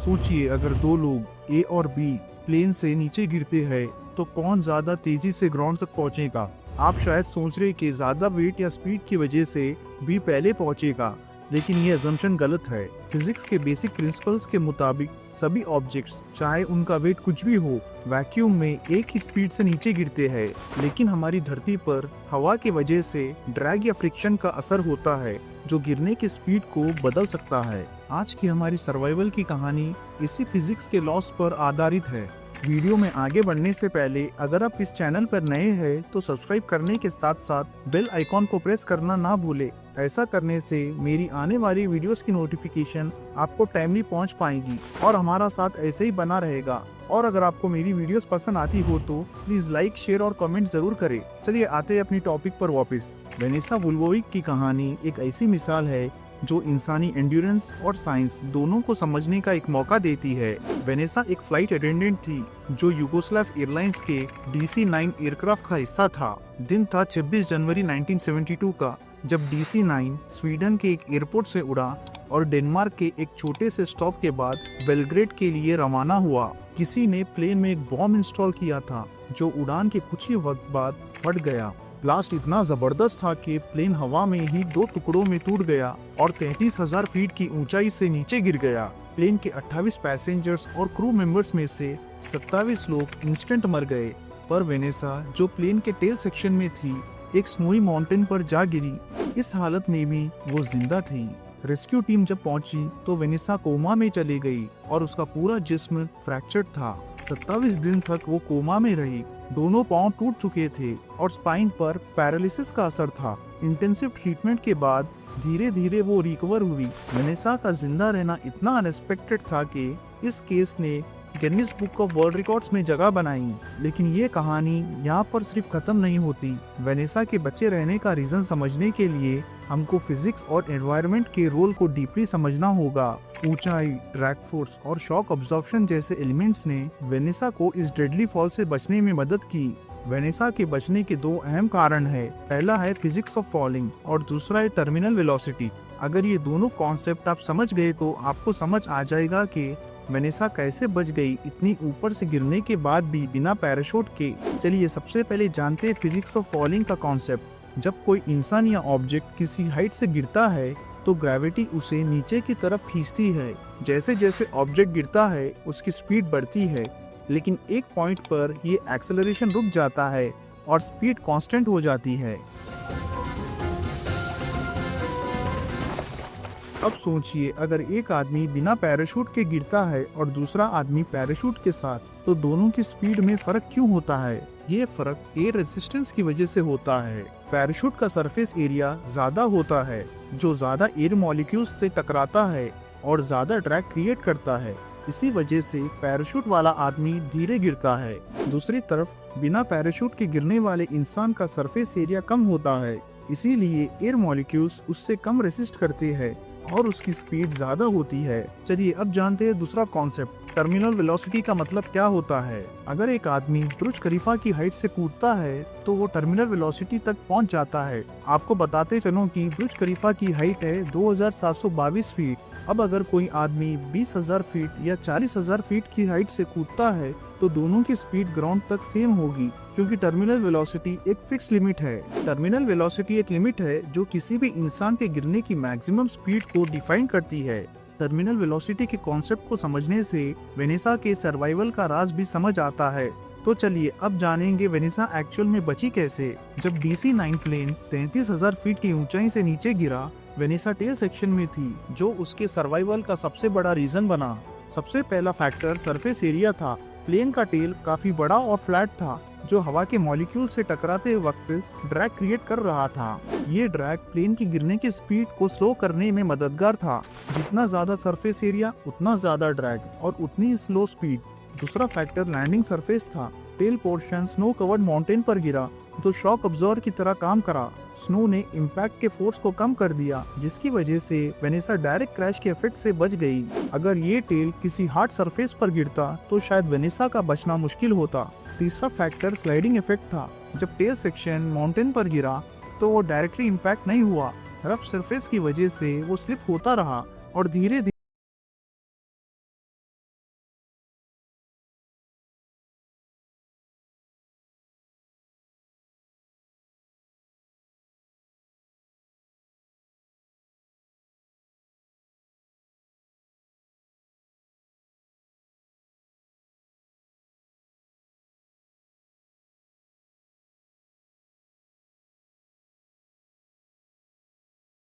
सोचिए, अगर दो लोग ए और बी प्लेन से नीचे गिरते हैं तो कौन ज्यादा तेजी से ग्राउंड तक पहुंचेगा। आप शायद सोच रहे कि ज्यादा वेट या स्पीड की वजह से बी पहले पहुंचेगा, लेकिन ये अजम्पशन गलत है। फिजिक्स के बेसिक प्रिंसिपल्स के मुताबिक सभी ऑब्जेक्ट्स, चाहे उनका वेट कुछ भी हो, वैक्यूम में एक ही स्पीड से नीचे गिरते हैं। लेकिन हमारी धरती पर हवा की वजह से ड्रैग या फ्रिक्शन का असर होता है, जो गिरने की स्पीड को बदल सकता है। आज की हमारी सर्वाइवल की कहानी इसी फिजिक्स के लॉस पर आधारित है। वीडियो में आगे बढ़ने से पहले अगर आप इस चैनल पर नए हैं तो सब्सक्राइब करने के साथ साथ बेल आइकॉन को प्रेस करना ना भूले। ऐसा करने से मेरी आने वाली वीडियोस की नोटिफिकेशन आपको टाइमली पहुंच पाएगी और हमारा साथ ऐसे ही बना रहेगा। और अगर आपको मेरी वीडियोस पसंद आती हो तो प्लीज लाइक, शेयर और कमेंट जरूर करें। चलिए आते हैं अपनी टॉपिक पर वापस। वेनेसा वुल्वोविक की कहानी एक ऐसी मिसाल है जो इंसानी एंड्योरेंस और साइंस दोनों को समझने का एक मौका देती है। वेनेसा एक फ्लाइट अटेंडेंट थी जो यूगोस्लाव एयरलाइंस के DC-9 एयरक्राफ्ट का हिस्सा था। दिन था 26 जनवरी 1972 का, जब DC-9 स्वीडन के एक एयरपोर्ट से उड़ा और डेनमार्क के एक छोटे से स्टॉप के बाद बेलग्रेड के लिए रवाना हुआ। किसी ने प्लेन में एक बॉम्ब इंस्टॉल किया था जो उड़ान के कुछ ही वक्त बाद फट गया। ब्लास्ट इतना जबरदस्त था कि प्लेन हवा में ही 2 टुकड़ों में टूट गया और 33,000 फीट की ऊंचाई से नीचे गिर गया। प्लेन के 28 पैसेंजर्स और क्रू मेंबर्स में से 27 लोग इंस्टेंट मर गए, पर वेनेसा, जो प्लेन के टेल सेक्शन में थी, एक स्नोई माउंटेन पर जा गिरी। इस हालत में भी वो जिंदा थी। रेस्क्यू टीम जब पहुंची तो वेनेसा कोमा में चली गई और उसका पूरा जिस्म फ्रैक्चर्ड था। 27 दिन तक वो कोमा में रही। दोनों पांव टूट चुके थे और स्पाइन पर पैरालिसिस का असर था। इंटेंसिव ट्रीटमेंट के बाद धीरे धीरे वो रिकवर हुई। वेनेसा का जिंदा रहना इतना अनएक्सपेक्टेड था कि इस केस ने Guinness book of world records में जगह बनाई। लेकिन ये कहानी यहाँ पर सिर्फ खत्म नहीं होती। वेनेसा के बचे रहने का रीजन समझने के लिए हमको फिजिक्स और एनवायरनमेंट के रोल को डीपली समझना होगा। ऊंचाई, ड्रैग फोर्स और शॉक अब्जॉर्प्शन जैसे एलिमेंट्स ने वेनेसा को इस डेडली फॉल से बचने में मदद की। वेनेसा के बचने के 2 अहम कारण है। पहला है फिजिक्स ऑफ फॉलिंग और दूसरा है टर्मिनल वेलोसिटी। अगर ये दोनों कॉन्सेप्ट आप समझ गए तो आपको समझ आ जाएगा कि वेनेसा कैसे बच गई इतनी ऊपर से गिरने के बाद भी बिना पैराशूट के। चलिए सबसे पहले जानते हैं फिजिक्स ऑफ फॉलिंग का कॉन्सेप्ट। जब कोई इंसान या ऑब्जेक्ट किसी हाइट से गिरता है तो ग्रेविटी उसे नीचे की तरफ खींचती है। जैसे जैसे ऑब्जेक्ट गिरता है उसकी स्पीड बढ़ती है, लेकिन एक पॉइंट पर ये एक्सेलरेशन रुक जाता है और स्पीड कांस्टेंट हो जाती है। अब सोचिए, अगर एक आदमी बिना पैराशूट के गिरता है और दूसरा आदमी पैराशूट के साथ, तो दोनों की स्पीड में फर्क क्यों होता है? ये फर्क एयर रेजिस्टेंस की वजह से होता है। पैराशूट का सरफेस एरिया ज्यादा होता है, जो ज्यादा एयर मॉलिक्यूल्स से टकराता है और ज्यादा ड्रैग क्रिएट करता है। इसी वजह से पैराशूट वाला आदमी धीरे गिरता है। दूसरी तरफ बिना पैराशूट के गिरने वाले इंसान का सरफेस एरिया कम होता है, इसीलिए एयर मॉलिक्यूल्स उससे कम रेसिस्ट करते हैं और उसकी स्पीड ज्यादा होती है। चलिए अब जानते हैं दूसरा कॉन्सेप्ट, टर्मिनल वेलोसिटी का मतलब क्या होता है। अगर एक आदमी बुर्ज खलीफा की हाइट से कूदता है तो वो टर्मिनल वेलोसिटी तक पहुंच जाता है। आपको बताते चलो कि बुर्ज खलीफा की हाइट है 2722 फीट। अब अगर कोई आदमी 20,000 फीट या 40,000 फीट की हाइट से कूदता है तो दोनों की स्पीड ग्राउंड तक सेम होगी, क्योंकि टर्मिनल वेलोसिटी एक फिक्स लिमिट है। टर्मिनल वेलोसिटी एक लिमिट है जो किसी भी इंसान के गिरने की मैक्सिमम स्पीड को डिफाइन करती है। टर्मिनल वेलोसिटी के कॉन्सेप्ट को समझने से वेनेसा के सर्वाइवल का राज भी समझ आता है। तो चलिए अब जानेंगे वेनेसा एक्चुअल में बची कैसे। जब DC-9 प्लेन 33,000 फीट की ऊंचाई से नीचे गिरा, वेनेसा टेल सेक्शन में थी, जो उसके सर्वाइवल का सबसे बड़ा रीजन बना। सबसे पहला फैक्टर सरफेस एरिया था। प्लेन का टेल काफी बड़ा और फ्लैट था, जो हवा के मॉलिक्यूल से टकराते वक्त ड्रैग क्रिएट कर रहा था। ये ड्रैग प्लेन की गिरने की स्पीड को स्लो करने में मददगार था। जितना ज्यादा सरफेस एरिया उतना ज्यादा ड्रैग और उतनी स्लो स्पीड। दूसरा फैक्टर लैंडिंग सरफेस था। Tail portion snow covered mountain पर गिरा, तो शॉक अब्जॉर्बर की तरह काम करा। स्नो ने इम्पैक्ट के फोर्स को कम कर दिया, जिसकी वजह से वेनेसा डायरेक्ट क्रैश के इफेक्ट से बच गई। अगर ये टेल किसी हार्ड सरफेस पर गिरता तो शायद वेनेसा का बचना मुश्किल होता। तीसरा फैक्टर स्लाइडिंग इफेक्ट था। जब टेल सेक्शन माउंटेन पर गिरा तो वो डायरेक्टली इम्पैक्ट नहीं हुआ। रफ सरफेस की वजह से वो स्लिप होता रहा और धीरे